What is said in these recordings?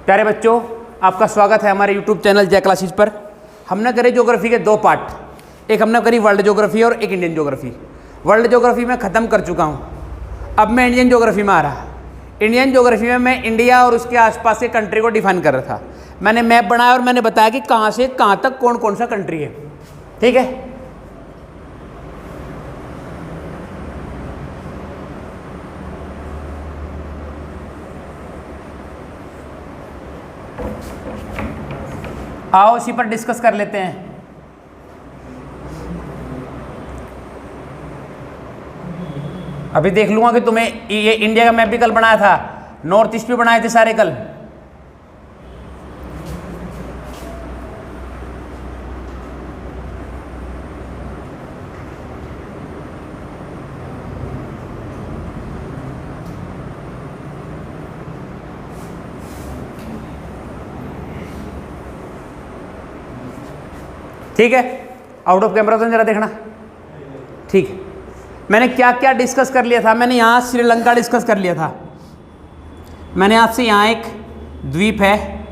प्यारे बच्चों, आपका स्वागत है हमारे YouTube चैनल जय क्लासेस पर। हमने करे ज्योग्राफी के दो पार्ट, एक हमने करी वर्ल्ड ज्योग्राफी और एक इंडियन ज्योग्राफी। वर्ल्ड ज्योग्राफी में ख़त्म कर चुका हूँ, अब मैं इंडियन ज्योग्राफी में आ रहा। इंडियन ज्योग्राफी में मैं इंडिया और उसके आसपास के कंट्री को डिफाइन कर रहा था। मैंने मैप बनाया और मैंने बताया कि कहाँ से कहाँ तक कौन कौन सा कंट्री है। ठीक है, आओ इसी पर डिस्कस कर लेते हैं। अभी देख लूंगा कि तुम्हें ये इंडिया का मैप भी कल बनाया था, नॉर्थ ईस्ट भी बनाए थे सारे कल। ठीक है, आउट ऑफ कैमरा तो जरा देखना। ठीक है, मैंने क्या क्या डिस्कस कर लिया था। मैंने यहाँ श्रीलंका डिस्कस कर लिया था। मैंने आपसे यहाँ एक द्वीप है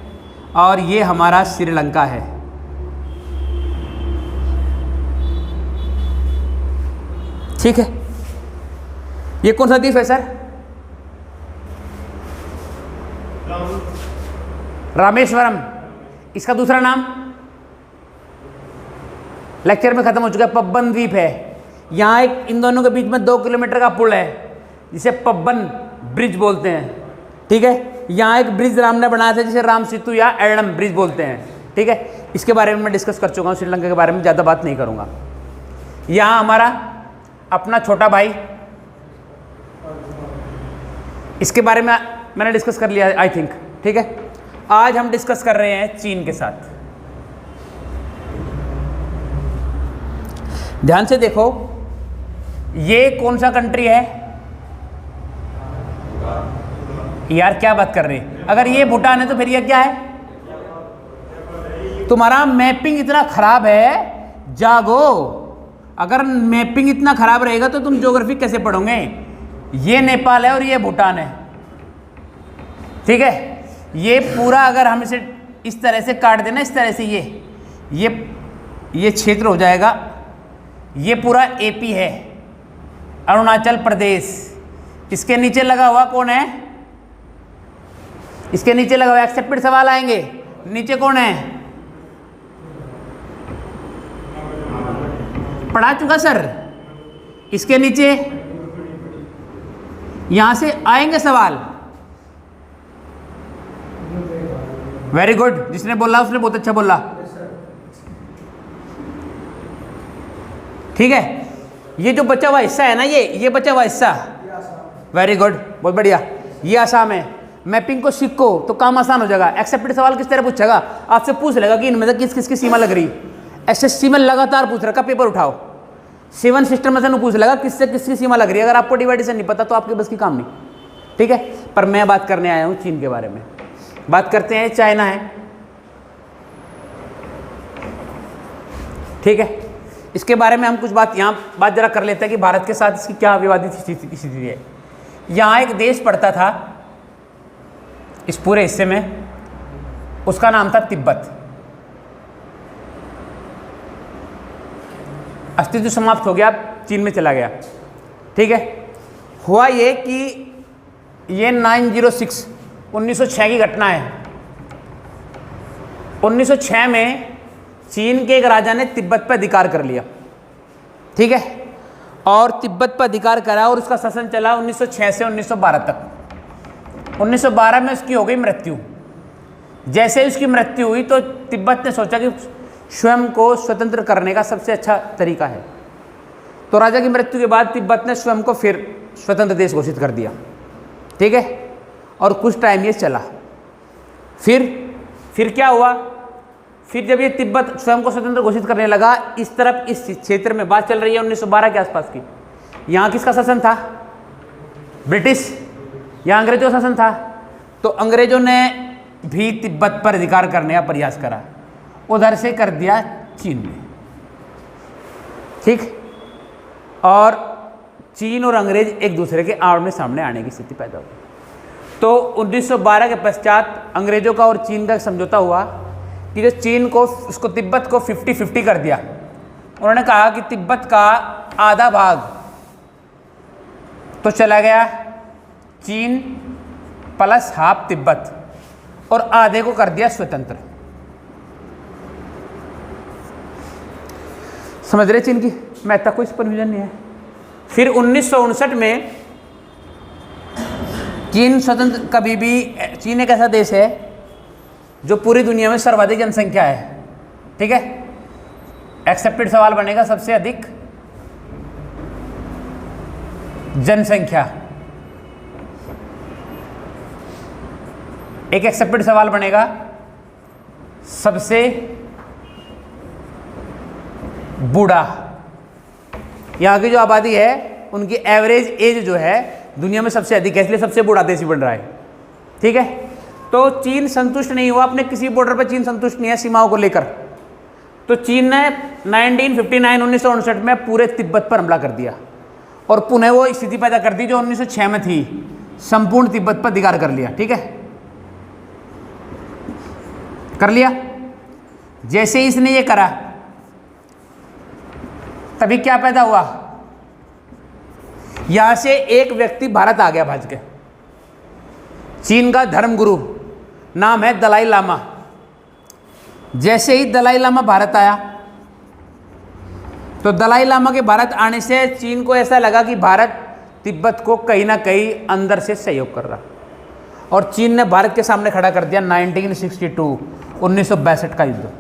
और ये हमारा श्रीलंका है। ठीक है, ये कौन सा द्वीप है सर? रामेश्वरम। इसका दूसरा नाम लेक्चर में खत्म हो चुका है, पब्बन द्वीप है। यहाँ एक इन दोनों के बीच में 2 किलोमीटर का पुल है जिसे पब्बन ब्रिज बोलते हैं। ठीक है, यहाँ एक ब्रिज राम ने बनाया था जिसे राम सेतु या एडम ब्रिज बोलते हैं। ठीक है, इसके बारे में मैं डिस्कस कर चुका हूँ, श्रीलंका के बारे में ज़्यादा बात नहीं करूँगा। यहाँ हमारा अपना छोटा भाई, इसके बारे में मैंने डिस्कस कर लिया आई थिंक। ठीक है, आज हम डिस्कस कर रहे हैं चीन के साथ। ध्यान से देखो, ये कौन सा कंट्री है यार? क्या बात कर रहे हैं? अगर ये भूटान है तो फिर ये क्या है? तुम्हारा मैपिंग इतना खराब है, जागो। अगर मैपिंग इतना खराब रहेगा तो तुम ज्योग्राफी कैसे पढ़ोगे? ये नेपाल है और ये भूटान है। ठीक है, ये पूरा अगर हम इसे इस तरह से काट देना, इस तरह से ये क्षेत्र हो जाएगा। ये पूरा एपी है, अरुणाचल प्रदेश। इसके नीचे लगा हुआ कौन है? इसके नीचे लगा हुआ, एक्सेप्टेड सवाल आएंगे। नीचे कौन है? पढ़ा चुका सर। इसके नीचे यहां से आएंगे सवाल। वेरी गुड, जिसने बोला उसने बहुत अच्छा बोला। ठीक है, ये जो बचा हुआ हिस्सा है ना, ये बचा हुआ हिस्सा, वेरी गुड, बहुत बढ़िया। ये आसाम है। मैपिंग को सीखो तो काम आसान हो जाएगा। एक्सेप्टेड सवाल किस तरह पूछेगा? आपसे पूछ लेगा कि इनमें से किस किस की सीमा लग रही। एसएससी में लगातार पूछ रखा, पेपर उठाओ। 7 सिस्टम में से पूछ लेगा किससे किसकी सीमा लग रही है। अगर आपको डिवाइडेशन नहीं पता तो आपके बस की काम नहीं। ठीक है, पर मैं बात करने आया हूँ चीन के बारे में। बात करते हैं, चाइना है। ठीक है, इसके बारे में हम कुछ बात जरा कर लेते हैं कि भारत के साथ इसकी क्या विवादित स्थिति है। यहाँ एक देश पड़ता था इस पूरे हिस्से में, उसका नाम था तिब्बत। अस्तित्व समाप्त हो गया, चीन में चला गया। ठीक है, हुआ ये कि ये 1906 की घटना है। 1906 में चीन के एक राजा ने तिब्बत पर अधिकार कर लिया। ठीक है, और तिब्बत पर अधिकार करा और उसका शासन चला 1906 से 1912 तक। 1912 में उसकी हो गई मृत्यु। जैसे ही उसकी मृत्यु हुई तो तिब्बत ने सोचा कि स्वयं को स्वतंत्र करने का सबसे अच्छा तरीका है। तो राजा की मृत्यु के बाद तिब्बत ने स्वयं को फिर स्वतंत्र देश घोषित कर दिया। ठीक है, और कुछ टाइम ये चला। फिर क्या हुआ? फिर जब ये तिब्बत स्वयं को स्वतंत्र घोषित करने लगा, इस तरफ इस क्षेत्र में बात चल रही है 1912 के आसपास की। यहाँ किसका शासन था? ब्रिटिश या अंग्रेजों का शासन था। तो अंग्रेजों ने भी तिब्बत पर अधिकार करने का प्रयास करा, उधर से कर दिया चीन ने। ठीक, और चीन और अंग्रेज एक दूसरे के आमने सामने आने की स्थिति पैदा हुई। तो 1912 के पश्चात अंग्रेजों का और चीन का एक समझौता हुआ कि जो चीन को उसको तिब्बत को 50-50 कर दिया। उन्होंने कहा कि तिब्बत का आधा भाग तो चला गया चीन प्लस हाफ तिब्बत, और आधे को कर दिया स्वतंत्र। समझ रहे चीन की महत्ता, कोई कन्फ्यूजन नहीं है। फिर 1959 में चीन स्वतंत्र, कभी भी चीन एक ऐसा देश है जो पूरी दुनिया में सर्वाधिक जनसंख्या है, ठीक है। एक्सेप्टेड सवाल बनेगा सबसे अधिक जनसंख्या, एक एक्सेप्टेड सवाल बनेगा सबसे बूढ़ा। यहाँ की जो आबादी है उनकी एवरेज एज जो है दुनिया में सबसे अधिक है, इसलिए सबसे बूढ़ा देश ही बन रहा है, ठीक है। तो चीन संतुष्ट नहीं हुआ, अपने किसी बॉर्डर पर चीन संतुष्ट नहीं है सीमाओं को लेकर। तो चीन ने 1959 में पूरे तिब्बत पर हमला कर दिया और पुनः वो स्थिति पैदा कर दी जो 1906 में थी, संपूर्ण तिब्बत पर अधिकार कर लिया, ठीक है, कर लिया। जैसे ही इसने ये करा तभी क्या पैदा हुआ, यहां से एक व्यक्ति भारत आ गया भाज के, चीन का धर्मगुरु, नाम है दलाई लामा। जैसे ही दलाई लामा भारत आया तो दलाई लामा के भारत आने से चीन को ऐसा लगा कि भारत तिब्बत को कहीं ना कहीं अंदर से सहयोग कर रहा, और चीन ने भारत के सामने खड़ा कर दिया 1962 का युद्ध।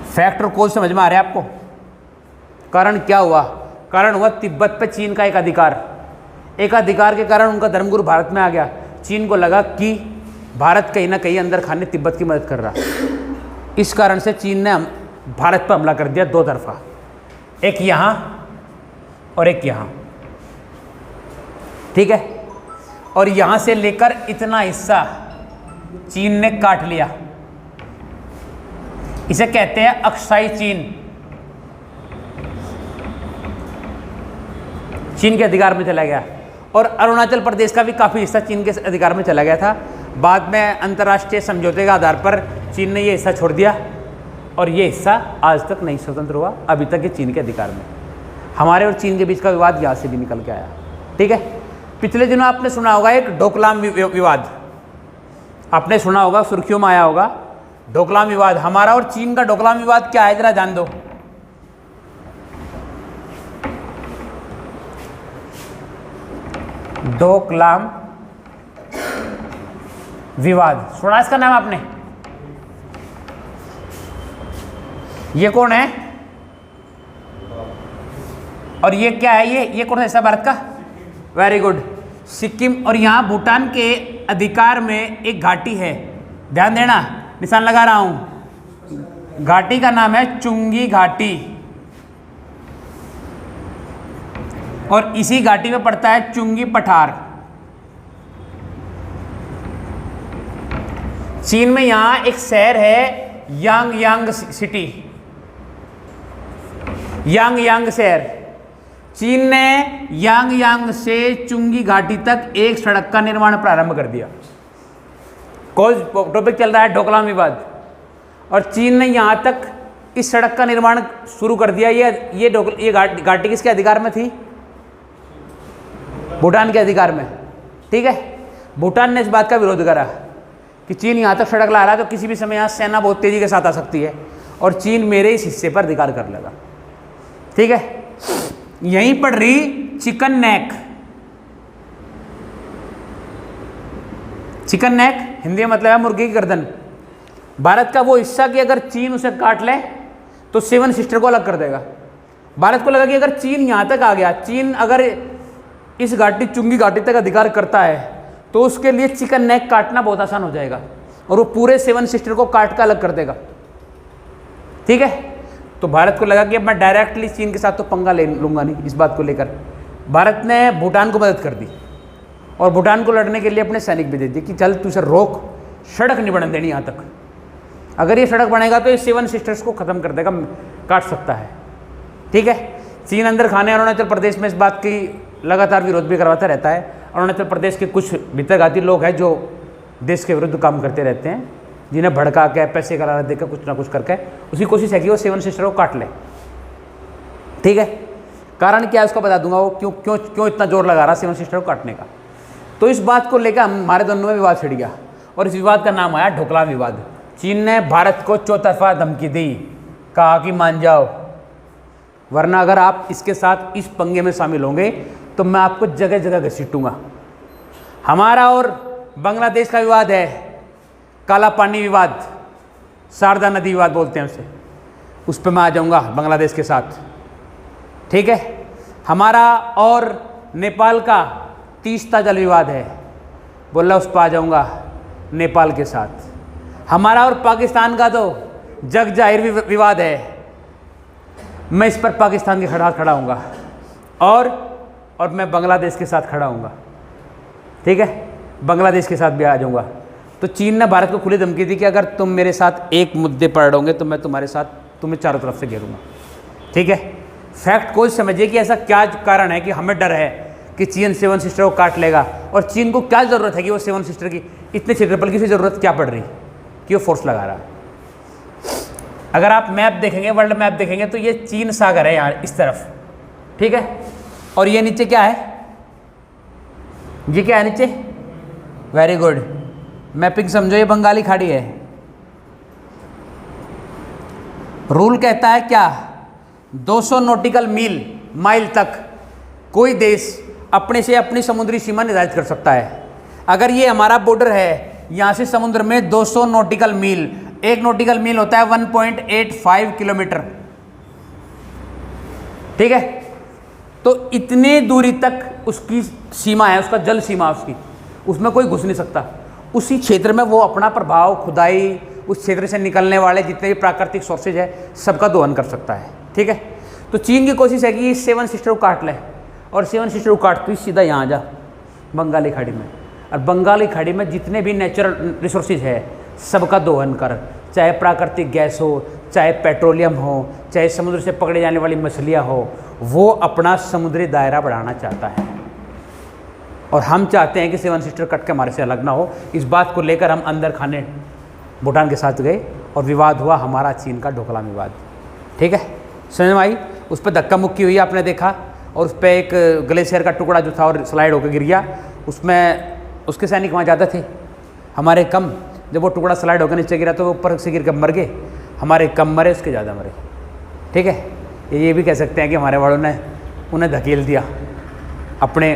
फैक्ट और कॉज समझ में आ रहा है आपको? कारण क्या हुआ? कारण हुआ तिब्बत पे चीन का एक अधिकार के कारण उनका धर्मगुरु भारत में आ गया। चीन को लगा कि भारत कहीं ना कहीं अंदर खाने तिब्बत की मदद कर रहा, इस कारण से चीन ने भारत पर हमला कर दिया दो तरफा, एक यहाँ और एक यहाँ, ठीक है। और यहाँ से लेकर इतना हिस्सा चीन ने काट लिया, इसे कहते हैं अक्साई चीन। चीन के अधिकार में चला गया, और अरुणाचल प्रदेश का भी काफ़ी हिस्सा चीन के अधिकार में चला गया था। बाद में अंतर्राष्ट्रीय समझौते के आधार पर चीन ने ये हिस्सा छोड़ दिया, और ये हिस्सा आज तक नहीं स्वतंत्र हुआ, अभी तक ये चीन के अधिकार में। हमारे और चीन के बीच का विवाद यहाँ से भी निकल के आया, ठीक है। पिछले दिनों आपने सुना होगा एक डोकलाम विवाद, आपने सुना होगा, सुर्खियों में आया होगा डोकलाम विवाद। हमारा और चीन का डोकलाम विवाद क्या है जरा जान दो। डोकलाम विवाद सुना इसका नाम आपने? ये कौन है और ये क्या है? ये कौन सा हिस्सा भारत का? Very good, Sikkim. और यहाँ भूटान के अधिकार में एक घाटी है, ध्यान देना, निशान लगा रहा हूं। घाटी का नाम है चुंगी घाटी, और इसी घाटी में पड़ता है चुंगी पठार। चीन में यहां एक शहर है यांग सिटी, यांग शहर। चीन ने यांग से चुंगी घाटी तक एक सड़क का निर्माण प्रारंभ कर दिया। टॉपिक चल रहा है डोकलाम विवाद, और चीन ने यहां तक इस सड़क का निर्माण शुरू कर दिया। ये घाटी किसके अधिकार में थी? भूटान के अधिकार में, ठीक है। भूटान ने इस बात का विरोध करा कि चीन यहाँ तक सड़क ला रहा है तो किसी भी समय यहाँ सेना बहुत तेजी के साथ आ सकती है, और चीन मेरे इस हिस्से पर अधिकार कर लेगा, ठीक है। यहीं पर रही chicken neck. Chicken neck Hindi में मतलब है मुर्गे की गर्दन। भारत का वो हिस्सा कि अगर चीन उसे काट ले तो सेवन सिस्टर को अलग कर देगा। भारत को लगा कि अगर चीन यहाँ तक आ गया, चीन अगर इस घाटी चुंगी घाटी तक अधिकार करता है तो उसके लिए चिकन नेक काटना बहुत आसान हो जाएगा, और वो पूरे सेवन सिस्टर को काट कर अलग कर देगा, ठीक है। तो भारत को लगा कि अब मैं डायरेक्टली चीन के साथ तो पंगा ले लूंगा नहीं। इस बात को लेकर भारत ने भूटान को मदद कर दी, और भूटान को लड़ने के लिए अपने सैनिक भी दे दिए कि चल तू इसे रोक, सड़क नहीं बनने देनी यहाँ तक। अगर ये सड़क बनेगा तो ये सेवन सिस्टर्स को ख़त्म कर देगा, काट सकता है, ठीक है। चीन अंदर खाने अरुणाचल प्रदेश में इस बात की लगातार विरोध भी करवाता रहता है। अरुणाचल प्रदेश के कुछ भीतरघाती लोग हैं जो देश के विरुद्ध काम करते रहते हैं, जिन्हें भड़का के पैसे करा देकर कुछ ना कुछ करके उसकी कोशिश है कि वो 7 सिस्टर को काट ले। ठीक है, कारण क्या है उसको बता दूंगा, वो क्यों क्यों क्यों इतना जोर लगा रहा 7 सिस्टर को काटने का। तो इस बात को लेकर हमारे दोनों में विवाद छिड़ गया और इस विवाद का नाम आया ढोकलाम विवाद। चीन ने भारत को चौतरफा धमकी दी, कहा कि मान जाओ, वरना अगर आप इसके साथ इस पंगे में शामिल होंगे तो मैं आपको जगह जगह घसीटूंगा। हमारा और बांग्लादेश का विवाद है काला पानी विवाद, शारदा नदी विवाद बोलते हैं उसे, उस पर मैं आ जाऊंगा बांग्लादेश के साथ। ठीक है, हमारा और नेपाल का तीस्ता जल विवाद है, बोला उस पर आ जाऊंगा नेपाल के साथ। हमारा और पाकिस्तान का तो जग जाहिर विवाद है, मैं इस पर पाकिस्तान के खड़ा हूँगा और मैं बांग्लादेश के साथ खड़ा हूँगा। ठीक है, बांग्लादेश के साथ भी आ जाऊँगा। तो चीन ने भारत को खुली धमकी दी कि अगर तुम मेरे साथ एक मुद्दे पर अड़ोगे तो मैं तुम्हारे साथ तुम्हें चारों तरफ से घेरूंगा। ठीक है, फैक्ट को समझिए कि ऐसा क्या कारण है कि हमें डर है कि चीन 7 सिस्टर को काट लेगा, और चीन को क्या ज़रूरत है कि वो 7 सिस्टर की इतने क्षेत्रफल की ज़रूरत क्या पड़ रही कि वो फोर्स लगा रहा है। अगर आप मैप देखेंगे, वर्ल्ड मैप देखेंगे, तो ये चीन सागर है यहाँ इस तरफ। ठीक है, और ये नीचे क्या है, ये क्या है नीचे, वेरी गुड, मैपिंग समझो, ये बंगाली खाड़ी है। रूल कहता है क्या, 200 नॉटिकल माइल तक कोई देश अपने से अपनी समुद्री सीमा निर्धारित कर सकता है। अगर ये हमारा बॉर्डर है, यहाँ से समुद्र में 200 नॉटिकल मील, एक नॉटिकल मील होता है 1.85 किलोमीटर। ठीक है, तो इतने दूरी तक उसकी सीमा है, उसका जल सीमा उसकी, उसमें कोई घुस नहीं सकता। उसी क्षेत्र में वो अपना प्रभाव, खुदाई, उस क्षेत्र से निकलने वाले जितने भी प्राकृतिक सोर्सेज है सबका दोहन कर सकता है। ठीक है, तो चीन की कोशिश है कि 7 सिस्टर को काट ले, और 7 सिस्टर को काटती सीधा यहाँ जा बंगाली खाड़ी में, और बंगाली खाड़ी में जितने भी नेचुरल रिसोर्सेज है सबका दोहन कर, चाहे प्राकृतिक गैस हो, चाहे पेट्रोलियम हो, चाहे समुद्र से पकड़े जाने वाली मछलियाँ हो, वो अपना समुद्री दायरा बढ़ाना चाहता है। और हम चाहते हैं कि 7 सिस्टर कट के हमारे से अलग ना हो। इस बात को लेकर हम अंदर खाने भूटान के साथ गए और विवाद हुआ हमारा चीन का ढोकलाम विवाद। ठीक है, समझ में आई, उस पर धक्का मुक्की हुई आपने देखा, और उस पर एक ग्लेशियर का टुकड़ा जो था और स्लाइड होकर गिर गया, उसमें उसके सैनिक वहाँ ज़्यादा थे, हमारे कम। जब वो टुकड़ा स्लाइड होकर नीचे गिरा तो वो ऊपर से गिर कर मर गए, हमारे कम मरे, उसके ज़्यादा मरे। ठीक है, ये भी कह सकते हैं कि हमारे वालों ने उन्हें धकेल दिया अपने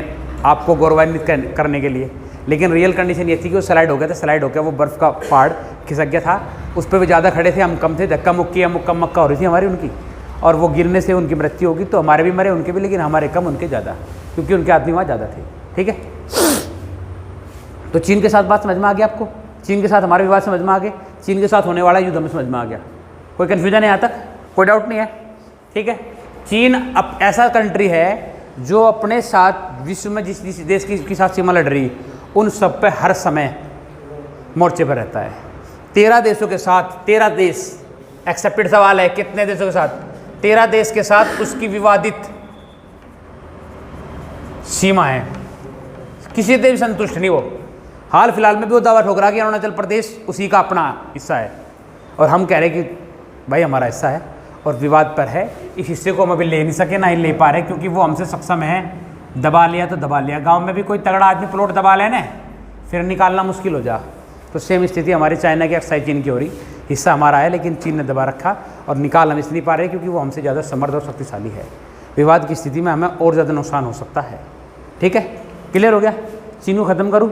आप को गौरवान्वित करने के लिए, लेकिन रियल कंडीशन ये थी कि वो स्लाइड हो गया था, स्लाइड हो गया, वो बर्फ़ का पहाड़ खिसक गया था, उस पर भी ज़्यादा खड़े थे, हम कम थे, धक्का मुक्की मुक्का मक्का हो रही थी हमारी उनकी, और वो गिरने से उनकी मृत्यु होगी। तो हमारे भी मरे, उनके भी, लेकिन हमारे कम उनके ज़्यादा, क्योंकि उनके आदमी वहाँ ज़्यादा थे। ठीक है, तो चीन के साथ बात समझ में आ गया आपको, चीन के साथ हमारे विवाद समझ में आ गए, चीन के साथ होने वाला युद्ध हमें समझ में आ गया, कोई कन्फ्यूजन है यहाँ तक, कोई डाउट नहीं है। ठीक है, चीन अब ऐसा कंट्री है जो अपने साथ विश्व में जिस देश की साथ सीमा लड़ रही उन सब पे हर समय मोर्चे पर रहता है। 13 देशों के साथ, 13 देश एक्सेप्टेड, सवाल है कितने देशों के साथ, 13 देश के साथ उसकी विवादित सीमा है, किसी से भी संतुष्ट नहीं वो। हाल फिलहाल में भी वो दावा ठोक रहा कि अरुणाचल प्रदेश उसी का अपना हिस्सा है, और हम कह रहे कि भाई हमारा हिस्सा है और विवाद पर है, इस हिस्से को हम अभी ले नहीं सके, ना ही ले पा रहे, क्योंकि वो हमसे सक्षम है। दबा लिया तो दबा लिया, गांव में भी कोई तगड़ा आदमी प्लॉट दबा लेना फिर निकालना मुश्किल हो जा। तो सेम स्थिति हमारी चाइना की, अक्साई चीन की हो रही, हिस्सा हमारा है लेकिन चीन ने दबा रखा और निकाल हम इसलिए नहीं पा रहे क्योंकि वो हमसे ज़्यादा समर्थ और शक्तिशाली है। विवाद की स्थिति में हमें और ज़्यादा नुकसान हो सकता है। ठीक है, क्लियर हो गया। चीन को ख़त्म करूँ,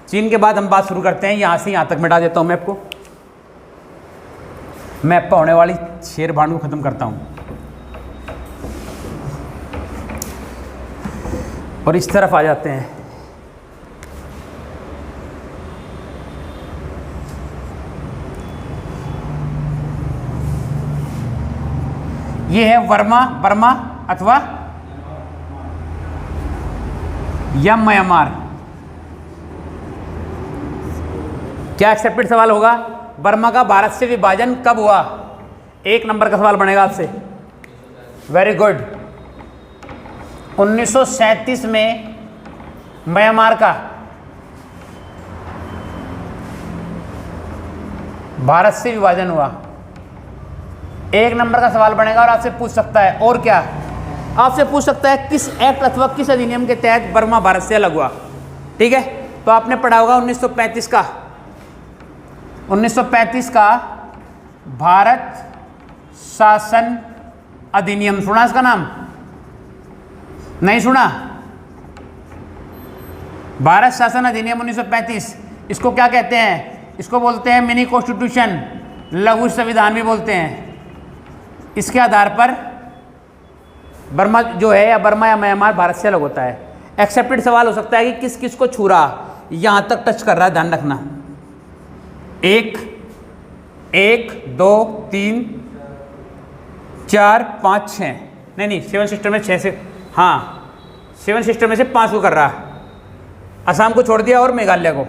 चीन के बाद हम बात शुरू करते हैं, यहाँ से यहाँ तक मिटा देता हूँ मैप को, मैप पर होने वाली शेर भांड को ख़त्म करता हूँ, और इस तरफ आ जाते हैं। ये है बर्मा अथवा या म्यांमार। क्या एक्सेप्टेड सवाल होगा, बर्मा का भारत से विभाजन कब हुआ? 1 नंबर का सवाल बनेगा आपसे। Very good. 1937 में म्यांमार का भारत से विभाजन हुआ। 1 नंबर का सवाल बनेगा और आपसे पूछ सकता है, और क्या आपसे पूछ सकता है, किस एक्ट अथवा किस अधिनियम के तहत बर्मा भारत से अलग हुआ। ठीक है, तो आपने पढ़ा होगा 1935 का 1935 का भारत शासन अधिनियम। सुना इसका नाम? नहीं सुना? भारत शासन अधिनियम 1935, इसको क्या कहते हैं? इसको बोलते हैं मिनी कॉन्स्टिट्यूशन, लघु संविधान भी बोलते हैं। इसके आधार पर बर्मा जो है, या बर्मा या म्यांमार भारत से अलग होता है। एक्सेप्टेड सवाल हो सकता है कि किस किस को छू रहा, यहां तक टच कर रहा है, ध्यान रखना। 1 2 3 4 5 6, नहीं 7 सिस्टम में 6 से, हाँ 7 सिस्टम में से 5 को कर रहा है। असम को छोड़ दिया और मेघालय को।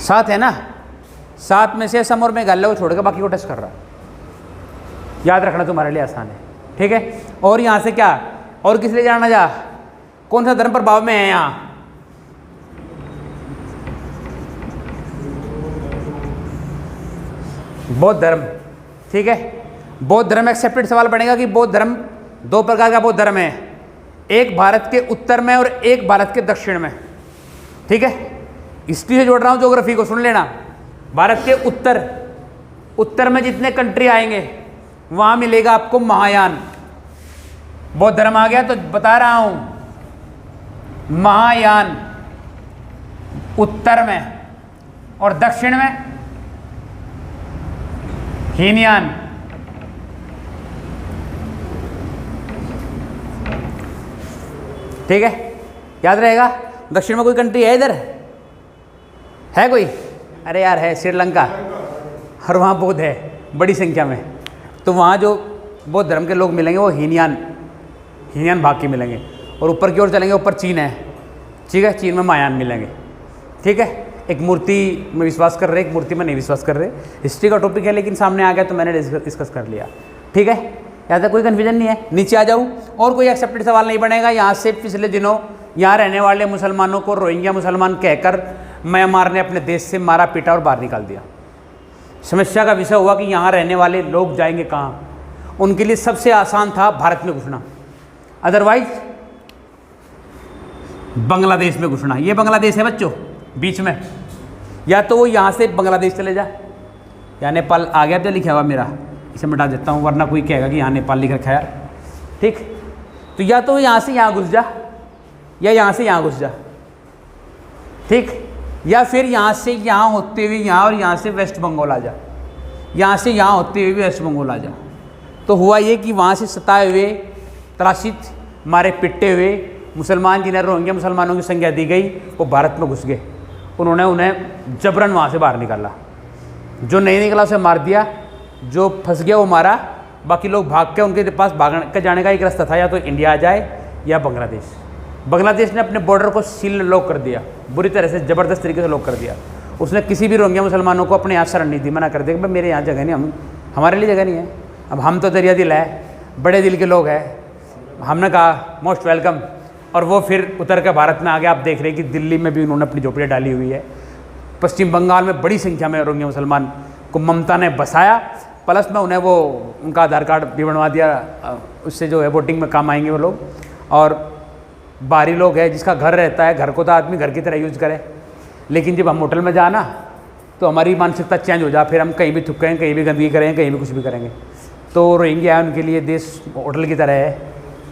7 है ना, 7 में से असम और मेघालय को छोड़ के बाकी को टच कर रहा है। याद रखना तुम्हारे लिए आसान है। ठीक है, और यहां से क्या, और किस लिए जाना जा, कौन सा धर्म प्रभाव में है यहां? बौद्ध धर्म। ठीक है, बौद्ध धर्म एक्सेप्टेड सवाल बनेगा कि बौद्ध धर्म 2 प्रकार का बौद्ध धर्म है, एक भारत के उत्तर में और एक भारत के दक्षिण में। ठीक है, हिस्ट्री से जोड़ रहा हूं, ज्योग्राफी को सुन लेना। भारत के उत्तर में जितने कंट्री आएंगे वहां मिलेगा आपको महायान। बौद्ध धर्म आ गया तो बता रहा हूं, महायान उत्तर में, और दक्षिण में हीनयान। ठीक है, याद रहेगा। दक्षिण में कोई कंट्री है इधर? है कोई? अरे यार है, श्रीलंका, और वहाँ बौद्ध है बड़ी संख्या में। तो वहाँ जो बौद्ध धर्म के लोग मिलेंगे वो हीनयान भाग के मिलेंगे। और ऊपर की ओर चलेंगे, ऊपर चीन है। ठीक है, चीन में महायान मिलेंगे। ठीक है, एक मूर्ति में विश्वास कर रहे, एक मूर्ति में नहीं विश्वास कर रहे। हिस्ट्री का टॉपिक है लेकिन सामने आ गया तो मैंने डिस्कस कर लिया। ठीक है, यहाँ तक कोई कन्फ्यूजन नहीं है। नीचे आ जाऊँ, और कोई एक्सेप्टेड सवाल नहीं बनेगा। यहाँ से पिछले दिनों यहाँ रहने वाले मुसलमानों को रोहिंग्या मुसलमान कहकर म्यांमार ने अपने देश से मारा पीटा और बाहर निकाल दिया। समस्या का विषय हुआ कि यहाँ रहने वाले लोग जाएंगे कहाँ? उनके लिए सबसे आसान था भारत में घुसना, अदरवाइज बांग्लादेश में घुसना। ये बांग्लादेश है बच्चों बीच में, या तो वो यहाँ से बांग्लादेश चले जा, या नेपाल आ गया तो लिखा हुआ मेरा, इसे मिटा देता हूँ वरना कोई कहेगा कि यहाँ नेपाल लिख रखा है। ठीक, तो या तो यहाँ से यहाँ घुस जा, या यहाँ से यहाँ घुस जा। ठीक, या फिर यहाँ से यहाँ होते हुए यहाँ, और यहाँ से वेस्ट बंगाल आ जा, यहाँ से यहाँ होते हुए भी वेस्ट बंगाल आ जा। तो हुआ ये कि वहाँ से सताए हुए, त्रासित, मारे पिटे हुए मुसलमान जिन्हें रोहिंग्या मुसलमानों की संज्ञा दी गई, वो भारत में घुस गए। उन्होंने उन्हें जबरन वहाँ से बाहर निकाला। जो नहीं निकला उसे मार दिया, जो फंस गया वो मारा, बाकी लोग भाग के, उनके पास भाग के जाने का एक रास्ता था, या तो इंडिया आ जाए या बांग्लादेश। बांग्लादेश ने अपने बॉर्डर को सील लॉक कर दिया, बुरी तरह से ज़बरदस्त तरीके से लॉक कर दिया। उसने किसी भी रोहिंग्या मुसलमानों को अपने यहाँ शरण नहीं दी, मना कर दिया कि भाई मेरे यहाँ जगह नहीं, हमारे लिए जगह नहीं है। अब हम तो दरिया दिल है, बड़े दिल के लोग हैं, हमने कहा मोस्ट वेलकम। और वो फिर उतर कर भारत में आ गया। आप देख रहे हैं कि दिल्ली में भी उन्होंने अपनी झोपड़ियाँ डाली हुई है। पश्चिम बंगाल में बड़ी संख्या में रोहिंग्या मुसलमान को ममता ने बसाया, प्लस में उन्हें वो उनका आधार कार्ड भी बनवा दिया, उससे जो है वोटिंग में काम आएंगे वो लोग। और बाहरी लोग हैं, जिसका घर रहता है, घर को तो आदमी घर की तरह यूज़ करे, लेकिन जब हम होटल में जाना तो हमारी मानसिकता चेंज हो जा, फिर हम कहीं भी थुकें, कहीं भी गंदगी करें, कहीं भी कुछ भी करेंगे। तो रोहिंग्या है, उनके लिए देश होटल की तरह है,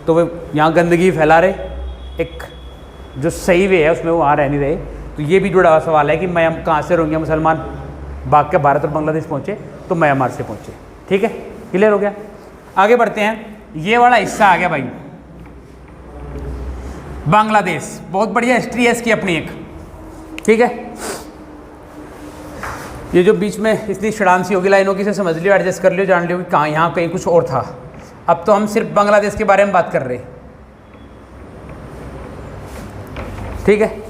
तो वे यहाँ गंदगी फैला रहे, एक जो सही वे है उसमें वो वहाँ रह नहीं रहे। तो ये भी जुड़ा हुआ सवाल है कि मैं कहाँ से रोहिंग्या मुसलमान भाग के भारत और बांग्लादेश पहुँचे? तो म्यांमार से पहुँचे। ठीक है, क्लियर हो गया। आगे बढ़ते हैं, ये वाला हिस्सा आ गया भाई बांग्लादेश। बहुत बढ़िया हिस्ट्री है इसकी अपनी एक। ठीक है, ये जो बीच में इतनी षडांसी होगी लाइनों की, से समझ लियो, एडजस्ट कर लियो, जान लियो कि कहाँ यहाँ कहीं कुछ और था। अब तो हम सिर्फ बांग्लादेश के बारे में बात कर रहे। ठीक है,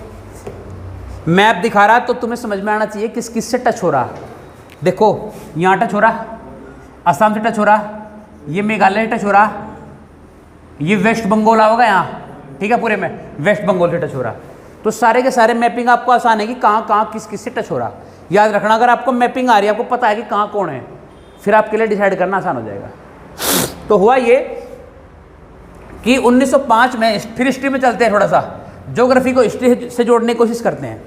मैप दिखा रहा तो तुम्हें समझ में आना चाहिए किस किस से टच हो रहा। देखो यहाँ टच हो रहा, असम से टच हो रहा, ये मेघालय टच हो रहा, ये वेस्ट बंगाल होगा यहाँ, ठीक है, पूरे में वेस्ट बंगाल से टच हो रहा। तो सारे के सारे मैपिंग आपको आसान है कि कहाँ कहाँ किस किस से टच हो रहा। याद रखना, अगर आपको मैपिंग आ रही है, आपको पता है कि कहाँ कौन है, फिर आपके लिए डिसाइड करना आसान हो जाएगा। तो हुआ ये कि 1905 में, फिर हिस्ट्री में चलते हैं, थोड़ा सा ज्योग्राफी को हिस्ट्री से जोड़ने की कोशिश करते हैं।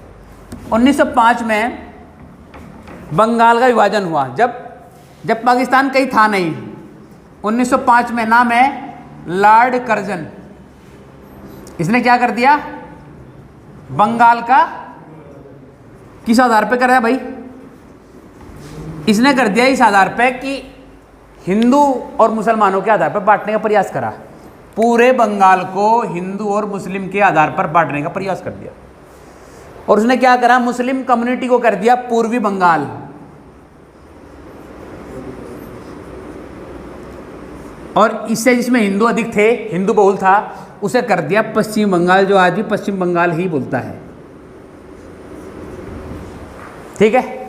1905 में बंगाल का विभाजन हुआ, जब पाकिस्तान कहीं था नहीं। 1905 में नाम है लॉर्ड कर्जन, इसने क्या कर दिया, बंगाल का किस आधार पे कर रहा है भाई, इसने कर दिया इस आधार पे कि हिंदू और मुसलमानों के आधार पर बांटने का प्रयास करा। पूरे बंगाल को हिंदू और मुस्लिम के आधार पर बांटने का प्रयास कर दिया। और उसने क्या करा, मुस्लिम कम्युनिटी को कर दिया पूर्वी बंगाल, और इससे जिसमें हिंदू अधिक थे, हिंदू बहुल था, उसे कर दिया पश्चिम बंगाल, जो आज भी पश्चिम बंगाल ही बोलता है। ठीक है।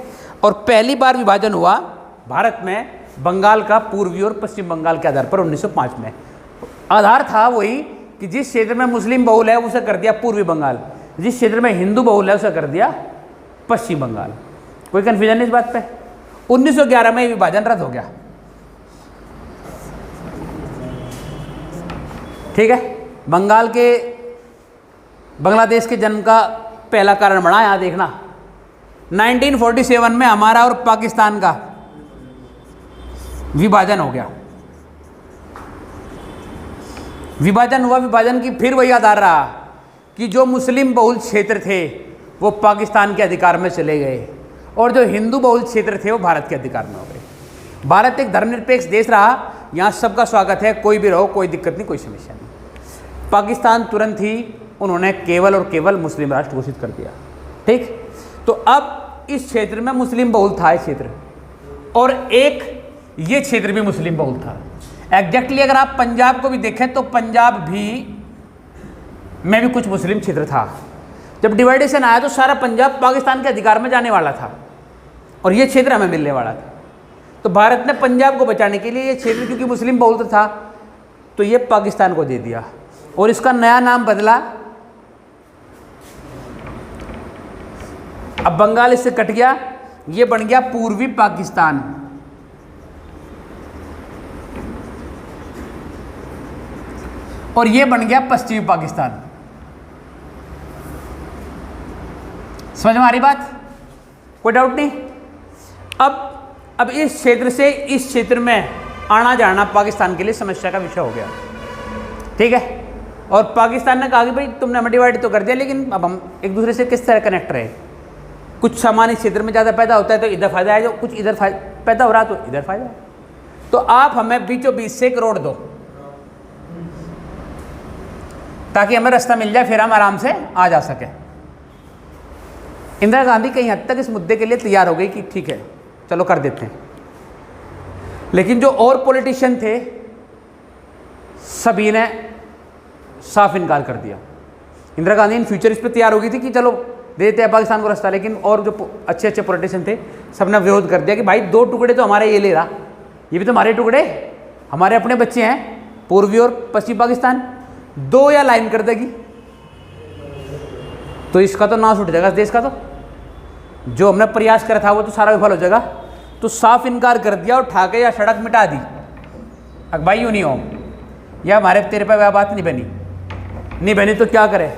और पहली बार विभाजन हुआ भारत में बंगाल का पूर्वी और पश्चिम बंगाल के आधार पर 1905 में। आधार था वही कि जिस क्षेत्र में मुस्लिम बहुल है उसे कर दिया पूर्वी बंगाल, जिस क्षेत्र में हिंदू बहुल है उसे कर दिया पश्चिम बंगाल। कोई कंफ्यूजन नहीं इस बात पे। 1911 में विभाजन रद्द हो गया। ठीक है। बंगाल के बांग्लादेश के जन्म का पहला कारण बना, यहाँ देखना 1947 में हमारा और पाकिस्तान का विभाजन हो गया। विभाजन हुआ, विभाजन की फिर वही आधार रहा कि जो मुस्लिम बहुल क्षेत्र थे वो पाकिस्तान के अधिकार में चले गए और जो हिंदू बहुल क्षेत्र थे वो भारत के अधिकार में हो गए। भारत एक धर्मनिरपेक्ष देश रहा, यहाँ सबका स्वागत है, कोई भी रहो, कोई दिक्कत नहीं, कोई समस्या नहीं। पाकिस्तान तुरंत ही उन्होंने केवल और केवल मुस्लिम राष्ट्र घोषित कर दिया। ठीक। तो अब इस क्षेत्र में मुस्लिम बहुल था, इस क्षेत्र, और एक ये क्षेत्र भी मुस्लिम बहुल था। एग्जैक्टली अगर आप पंजाब को भी देखें तो पंजाब भी में भी कुछ मुस्लिम क्षेत्र था। जब डिवाइडेशन आया तो सारा पंजाब पाकिस्तान के अधिकार में जाने वाला था और ये क्षेत्र हमें मिलने वाला था। तो भारत ने पंजाब को बचाने के लिए ये क्षेत्र, क्योंकि मुस्लिम बहुल था, तो ये पाकिस्तान को दे दिया और इसका नया नाम बदला। अब बंगाल इससे कट गया, ये बन गया पूर्वी पाकिस्तान। और ये बन गया पश्चिमी पाकिस्तान। समझ में आ रही बात? कोई डाउट नहीं। अब इस क्षेत्र से इस क्षेत्र में आना जाना पाकिस्तान के लिए समस्या का विषय हो गया। ठीक है। और पाकिस्तान ने कहा कि भाई तुमने हमें डिवाइड तो कर दिया, लेकिन अब हम एक दूसरे से किस तरह कनेक्ट रहे। कुछ सामान इस क्षेत्र में ज़्यादा पैदा होता है तो इधर फायदा है, जो कुछ इधर पैदा हो रहा तो इधर फायदा है। तो आप हमें बीचों बीच से एक रोड दो ताकि हमें रास्ता मिल जाए, फिर हम आराम से आ जा सके। इंदिरा गांधी कहीं हद तक इस मुद्दे के लिए तैयार हो गई कि ठीक है चलो कर देते हैं। लेकिन जो और पॉलिटिशियन थे सभी ने साफ इनकार कर दिया। इंदिरा गांधी इन फ्यूचर इस पर तैयार हो गई थी कि चलो दे देते हैं पाकिस्तान को रास्ता, लेकिन और जो अच्छे अच्छे पॉलिटिशियन थे सबने विरोध कर दिया कि भाई 2 टुकड़े तो हमारे ये ले रहा, ये भी तो हमारे टुकड़े, हमारे अपने बच्चे हैं, पूर्वी और पश्चिमी पाकिस्तान, 2 या लाइन कर देगी तो इसका तो नाश उठ जाएगा देश का। तो जो हमने प्रयास करा था वो तो सारा विफल हो जाएगा। तो साफ इनकार कर दिया और ठाके या सड़क मिटा दी। अब भाई यूँ नहीं हो, या हमारे तेरे पे वह बात नहीं बनी तो क्या करें।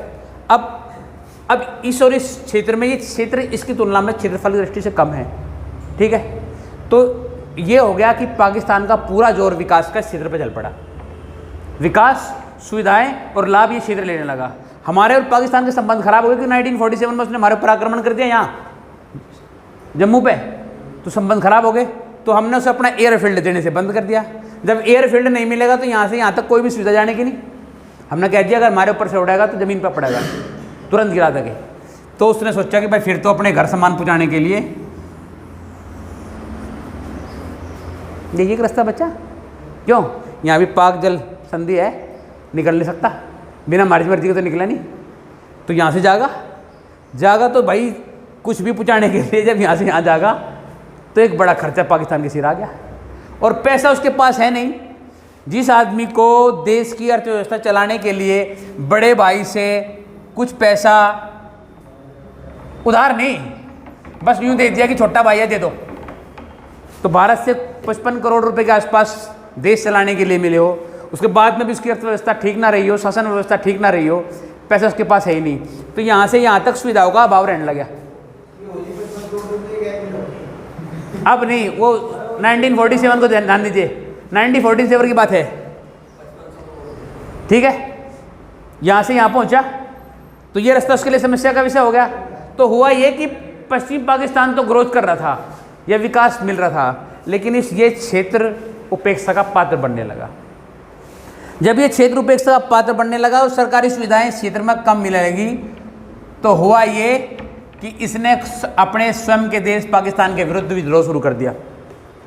अब इस और इस क्षेत्र में, ये क्षेत्र इसकी तुलना में क्षेत्रफल की दृष्टि से कम है। ठीक है। तो ये हो गया कि पाकिस्तान का पूरा जोर विकास का इस क्षेत्र पर चल पड़ा। विकास, सुविधाएं और लाभ ये क्षेत्र लेने लगा। हमारे और पाकिस्तान के संबंध खराब हो गए कि 1947 में उसने हमारे ऊपर आक्रमण कर दिया यहाँ जम्मू पे, तो संबंध खराब हो गए। तो हमने उसे अपना एयरफील्ड देने से बंद कर दिया। जब एयरफील्ड नहीं मिलेगा तो यहाँ से यहाँ तक कोई भी सुविधा जाने की नहीं। हमने कह दिया अगर हमारे ऊपर से उड़ेगा तो ज़मीन पर पड़ेगा, तुरंत गिरा देंगे। तो उसने सोचा कि भाई फिर तो अपने घर सामान पहुँचाने के लिए देखिए एक रास्ता बचा। क्यों? यहाँ भी पाक जल संधि है, निकल नहीं सकता, बिना हमारी मर्जी के तो निकला नहीं। तो यहाँ से जागा तो भाई कुछ भी पहुँचाने के लिए जब यहाँ से यहाँ जागा तो एक बड़ा खर्चा पाकिस्तान के सिर आ गया। और पैसा उसके पास है नहीं, जिस आदमी को देश की अर्थव्यवस्था चलाने के लिए बड़े भाई से कुछ पैसा उधार नहीं, बस यूं दे दिया कि छोटा भाई है दे दो, तो भारत से 55 करोड़ रुपए के आसपास देश चलाने के लिए मिले हो, उसके बाद में भी उसकी अर्थव्यवस्था ठीक ना रही हो, शासन व्यवस्था ठीक ना रही हो, पैसा उसके पास है ही नहीं, तो यहाँ से यहाँ तक सुविधाओं का अभाव रहने लगा। अब नहीं, वो 1947 को ध्यान दीजिए, 1947 की बात है, ठीक है। यहाँ से यहाँ पहुँचा तो ये रास्ता उसके लिए समस्या का विषय हो गया। तो हुआ ये कि पश्चिम पाकिस्तान तो ग्रोथ कर रहा था या विकास मिल रहा था, लेकिन ये क्षेत्र उपेक्षा का पात्र बनने लगा। जब ये क्षेत्र उपेक्षा का पात्र बनने लगा और सरकारी सुविधाएं इस क्षेत्र में कम मिलने लगी, तो हुआ ये कि इसने अपने स्वयं के देश पाकिस्तान के विरुद्ध विद्रोह शुरू कर दिया।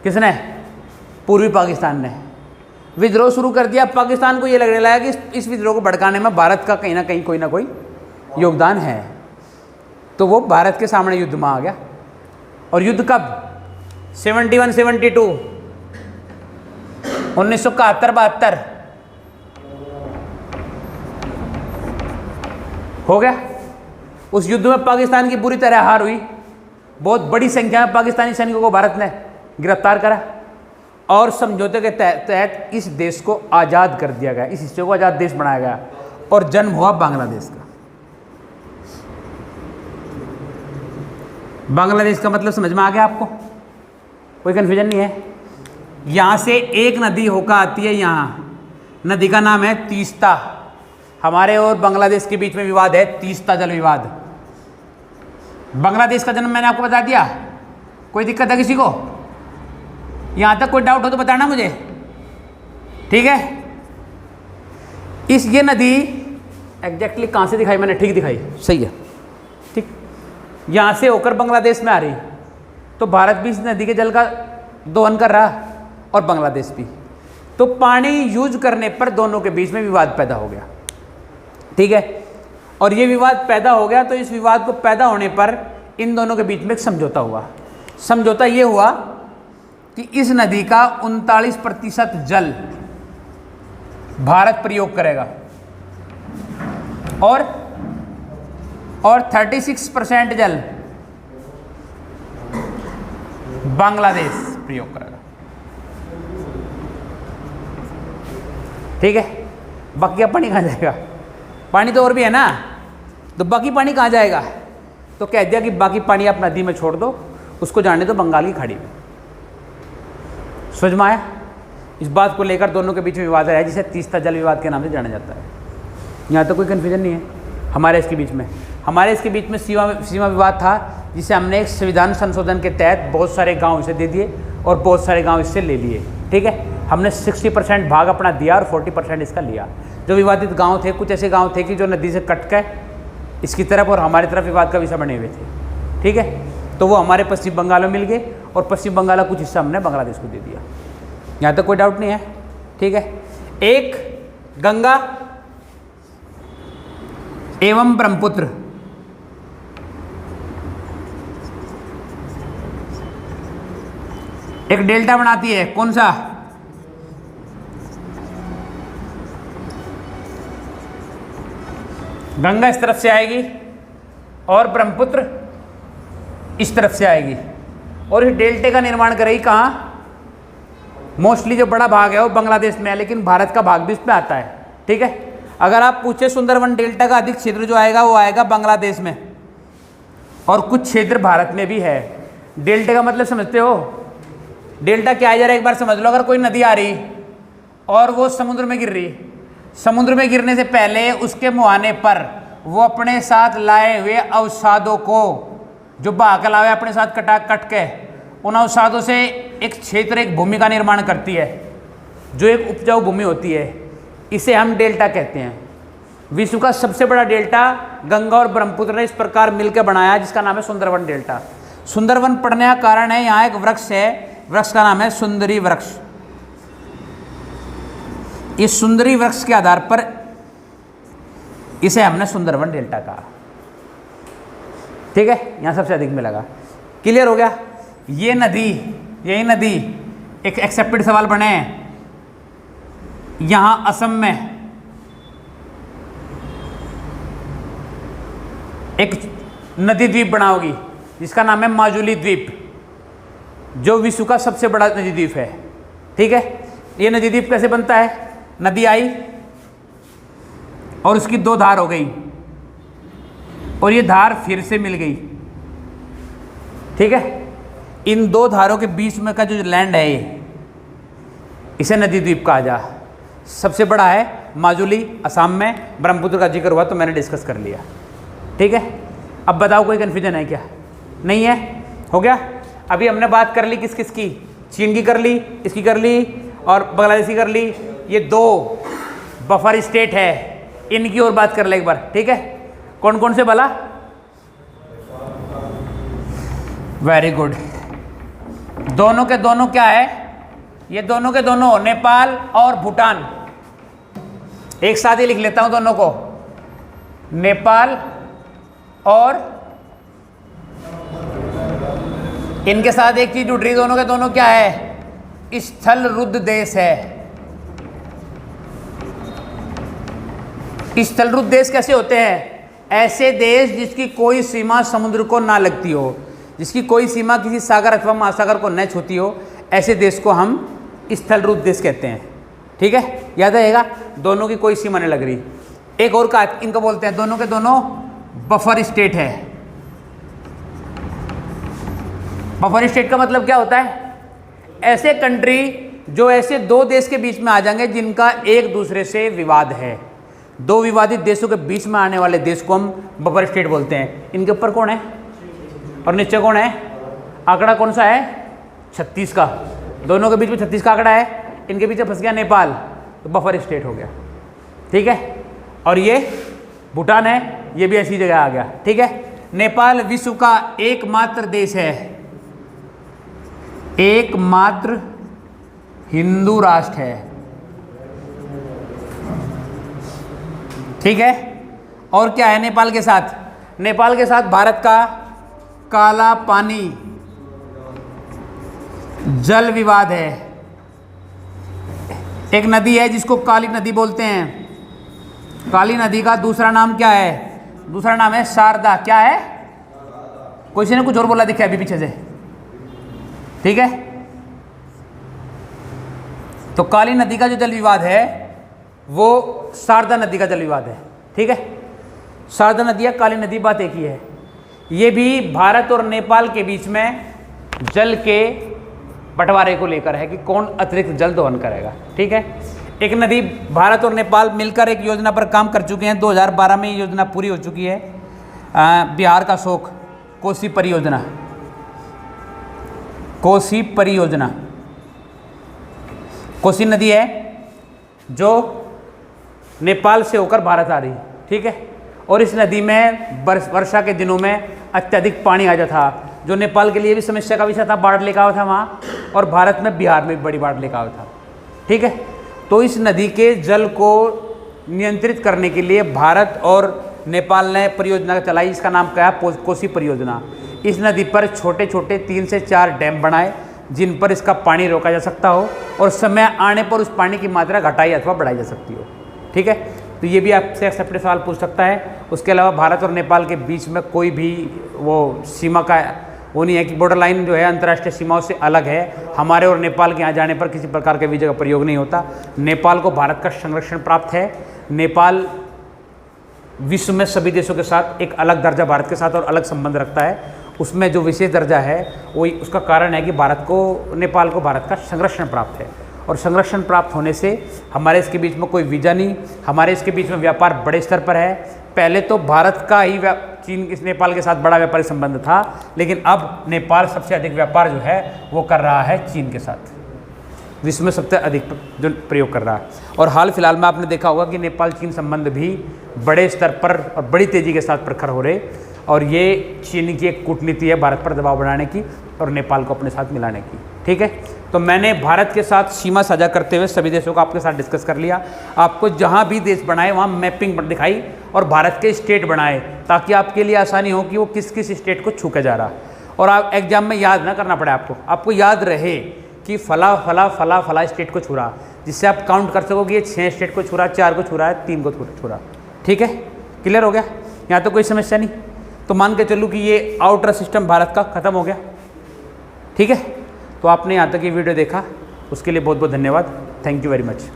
किसने? पूर्वी पाकिस्तान ने विद्रोह शुरू कर दिया। पाकिस्तान को ये लगने लगा कि इस विद्रोह को भड़काने में भारत का कहीं ना कहीं कोई ना कोई योगदान है, तो वो भारत के सामने युद्ध में आ गया। और युद्ध कब? 71-72, 1971-72 हो गया। उस युद्ध में पाकिस्तान की बुरी तरह हार हुई। बहुत बड़ी संख्या में पाकिस्तानी सैनिकों को भारत ने गिरफ्तार करा और समझौते के तहत इस देश को आज़ाद कर दिया गया, इस हिस्से को आज़ाद देश बनाया गया और जन्म हुआ बांग्लादेश का। बांग्लादेश का मतलब समझ में आ गया आपको? कोई कन्फ्यूजन नहीं है। यहाँ से एक नदी होकर आती है, यहाँ नदी का नाम है तीस्ता। हमारे और बांग्लादेश के बीच में विवाद है, तीस्ता जल विवाद। बांग्लादेश का जन्म मैंने आपको बता दिया। कोई दिक्कत है किसी को? यहाँ तक कोई डाउट हो तो बताना मुझे, ठीक है। ये नदी एग्जैक्टली कहाँ से दिखाई मैंने? ठीक दिखाई, सही है, ठीक। यहाँ से होकर बांग्लादेश में आ रही, तो भारत भी इस नदी के जल का दोहन कर रहा और बांग्लादेश भी। तो पानी यूज करने पर दोनों के बीच में विवाद पैदा हो गया, ठीक है। और ये विवाद पैदा हो गया, तो इस विवाद को पैदा होने पर इन दोनों के बीच में एक समझौता हुआ। समझौता ये हुआ कि इस नदी का 39% जल भारत प्रयोग करेगा और 36% जल बांग्लादेश प्रयोग करेगा, ठीक है। बाकी का पानी कहाँ जाएगा? पानी तो और भी है ना, तो बाकी पानी कहाँ जाएगा? तो कह दिया कि बाकी पानी आप नदी में छोड़ दो, उसको जाने दो बंगाल की खाड़ी में। समझ में आया? इस बात को लेकर दोनों के बीच में विवाद है, जिसे तीस्ता जल विवाद के नाम से जाना जाता है। यहाँ तो कोई कन्फ्यूजन नहीं है। हमारे इसके बीच में सीमा विवाद था, जिसे हमने एक संविधान संशोधन के तहत बहुत सारे गांव इसे दे दिए और बहुत सारे गांव इससे ले लिए, ठीक है। हमने 60% भाग अपना दिया और 40% इसका लिया। जो विवादित गांव थे, कुछ ऐसे गांव थे कि जो नदी से कट के इसकी तरफ और हमारी तरफ विवाद का विषय बने हुए थे, ठीक है। तो वो हमारे पश्चिम बंगाल में मिल गए और पश्चिम बंगाल का कुछ हिस्सा हमने बांग्लादेश को दे दिया। यहाँ तक कोई डाउट नहीं है, ठीक है। एक गंगा एवं ब्रह्मपुत्र, एक डेल्टा बनाती है। कौन सा? गंगा इस तरफ से आएगी और ब्रह्मपुत्र इस तरफ से आएगी और इस डेल्टे का निर्माण करेगी कहाँ? मोस्टली जो बड़ा भाग है वो बांग्लादेश में है, लेकिन भारत का भाग भी इसमें आता है, ठीक है। अगर आप पूछे सुंदरवन डेल्टा का अधिक क्षेत्र जो आएगा वो आएगा बांग्लादेश में और कुछ क्षेत्र भारत में भी है। डेल्टा का मतलब समझते हो? डेल्टा क्या है जरा एक बार समझ लो। अगर कोई नदी आ रही और वो समुद्र में गिर रही, समुद्र में गिरने से पहले उसके मुहाने पर वो अपने साथ लाए हुए अवसादों को जो बहा के लाए अपने साथ कट के उन अवसादों से एक क्षेत्र, एक भूमि का निर्माण करती है, जो एक उपजाऊ भूमि होती है। इसे हम डेल्टा कहते हैं। विश्व का सबसे बड़ा डेल्टा गंगा और ब्रह्मपुत्र ने इस प्रकार मिलकर बनाया, जिसका नाम है सुंदरवन डेल्टा। सुंदरवन पड़ने का कारण है, यहाँ एक वृक्ष है, वृक्ष का नाम है सुंदरी वृक्ष। इस सुंदरी वृक्ष के आधार पर इसे हमने सुंदरवन डेल्टा कहा, ठीक है। यहाँ सबसे अधिक में लगा। क्लियर हो गया? ये नदी, यही नदी एक एक्सेप्टेड सवाल बने हैं यहां असम में एक नदी द्वीप बना होगी जिसका नाम है माजुली द्वीप, जो विश्व का सबसे बड़ा नदी द्वीप है। ठीक है, ये नदी द्वीप कैसे बनता है? नदी आई और उसकी दो धार हो गई और ये धार फिर से मिल गई। ठीक है, इन दो धारों के बीच में का जो लैंड है ये, इसे नदी द्वीप कहा जा। सबसे बड़ा है माजुली, असम में। ब्रह्मपुत्र का जिक्र हुआ तो मैंने डिस्कस कर लिया। ठीक है, अब बताओ कोई कन्फ्यूजन है क्या? नहीं है? हो गया। अभी हमने बात कर ली किस किस की? चीन की कर ली, इसकी कर ली और बांग्लादेश की कर ली। ये दो बफर स्टेट है, इनकी और बात कर ले एक बार। ठीक है, कौन कौन से भला? Very good. दोनों के दोनों क्या है? ये दोनों के दोनों नेपाल और भूटान। एक साथ ही लिख लेता हूं दोनों को, नेपाल और इनके साथ एक चीज जुड़ रही, दोनों के दोनों क्या है? स्थल रुद्ध देश है। स्थल रुद्ध देश कैसे होते हैं? ऐसे देश जिसकी कोई सीमा समुद्र को ना लगती हो, जिसकी कोई सीमा किसी सागर अथवा महासागर को न छूती हो, ऐसे देश को हम स्थल रुद्ध देश कहते हैं। ठीक है, याद रहेगा, दोनों की कोई सीमा नहीं लग रही। एक और का इनको बोलते हैं, दोनों के दोनों बफर स्टेट है। बफर स्टेट का मतलब क्या होता है? ऐसे कंट्री जो ऐसे दो देश के बीच में आ जाएंगे जिनका एक दूसरे से विवाद है। दो विवादित देशों के बीच में आने वाले देश को हम बफर स्टेट बोलते हैं। इनके ऊपर कौन है और नीचे कौन है? आंकड़ा कौन सा है? 36 का। दोनों के बीच में 36 का आंकड़ा है, इनके पीछे फंस गया नेपाल, तो बफर स्टेट हो गया। ठीक है, और ये भूटान है, ये भी ऐसी जगह आ गया। ठीक है, नेपाल विश्व का एकमात्र देश है, एकमात्र हिंदू राष्ट्र है। ठीक है, और क्या है नेपाल के साथ? नेपाल के साथ भारत का काला पानी जल विवाद है। एक नदी है जिसको काली नदी बोलते हैं। काली नदी का दूसरा नाम क्या है? दूसरा नाम है शारदा। क्या है? कोई ने कुछ और बोला दिखा अभी पीछे से। ठीक है, तो काली नदी का जो जल विवाद है वो शारदा नदी का जल विवाद है। ठीक है, शारदा नदी या काली नदी बात एक ही है। ये भी भारत और नेपाल के बीच में जल के बंटवारे को लेकर है कि कौन अतिरिक्त जल दोहन करेगा। ठीक है, एक नदी भारत और नेपाल मिलकर एक योजना पर काम कर चुके हैं। 2012 में ये योजना पूरी हो चुकी है। बिहार का शोक, कोसी परियोजना। कोसी परियोजना, कोसी नदी है जो नेपाल से होकर भारत आ रही है। ठीक है, और इस नदी में वर्षा के दिनों में अत्यधिक पानी आ जाता था, जो नेपाल के लिए भी समस्या का विषय था। बाढ़ लेकर आया था वहाँ, और भारत में, बिहार में भी बड़ी बाढ़ लेकर आया था। ठीक है, तो इस नदी के जल को नियंत्रित करने के लिए भारत और नेपाल ने परियोजना चलाई। इसका नाम क्या है? कोसी परियोजना। इस नदी पर छोटे छोटे 3 से 4 डैम बनाए जिन पर इसका पानी रोका जा सकता हो और समय आने पर उस पानी की मात्रा घटाई अथवा बढ़ाई जा सकती हो। ठीक है, तो ये भी आपसे एक्सेप्टेड सवाल पूछ सकता है। उसके अलावा भारत और नेपाल के बीच में कोई भी वो सीमा का वो नहीं है कि बॉर्डर लाइन जो है अंतर्राष्ट्रीय सीमाओं से अलग है। हमारे और नेपाल के यहाँ जाने पर किसी प्रकार के वीज़ा का प्रयोग नहीं होता। नेपाल को भारत का संरक्षण प्राप्त है। नेपाल विश्व में सभी देशों के साथ एक अलग दर्जा, भारत के साथ और अलग संबंध रखता है। उसमें जो विशेष दर्जा है वो उसका कारण है कि नेपाल को भारत का संरक्षण प्राप्त है, और संरक्षण प्राप्त होने से हमारे इसके बीच में कोई वीज़ा नहीं, हमारे इसके बीच में व्यापार बड़े स्तर पर है। पहले तो भारत का ही चीन इस नेपाल के साथ बड़ा व्यापारिक संबंध था, लेकिन अब नेपाल सबसे अधिक व्यापार जो है वो कर रहा है चीन के साथ, विश्व में सबसे अधिक जो प्रयोग कर रहा है। और हाल फिलहाल में आपने देखा होगा कि नेपाल चीन संबंध भी बड़े स्तर पर और बड़ी तेज़ी के साथ प्रखर हो रहे, और ये चीन की एक कूटनीति है भारत पर दबाव बनाने की और नेपाल को अपने साथ मिलाने की। ठीक है, तो मैंने भारत के साथ सीमा साझा करते हुए सभी देशों को आपके साथ डिस्कस कर लिया। आपको जहाँ भी देश बनाए वहाँ मैपिंग दिखाई और भारत के स्टेट बनाए, ताकि आपके लिए आसानी हो कि वो किस किस स्टेट को छू के जा रहा, और आप एग्जाम में याद ना करना पड़े। आपको याद रहे कि फला फला फला फला स्टेट को छू रहा। जिससे आप काउंट कर सको कि ये 6 स्टेट को छू रहा है, 4 को छू रहा है, 3 को छू रहा है। ठीक है, क्लियर हो गया? यहाँ तो कोई समस्या नहीं। तो मान के चलूँ कि ये आउटर सिस्टम भारत का खत्म हो गया। ठीक है, तो आपने यहाँ तक ये वीडियो देखा, उसके लिए बहुत बहुत धन्यवाद। Thank you very much.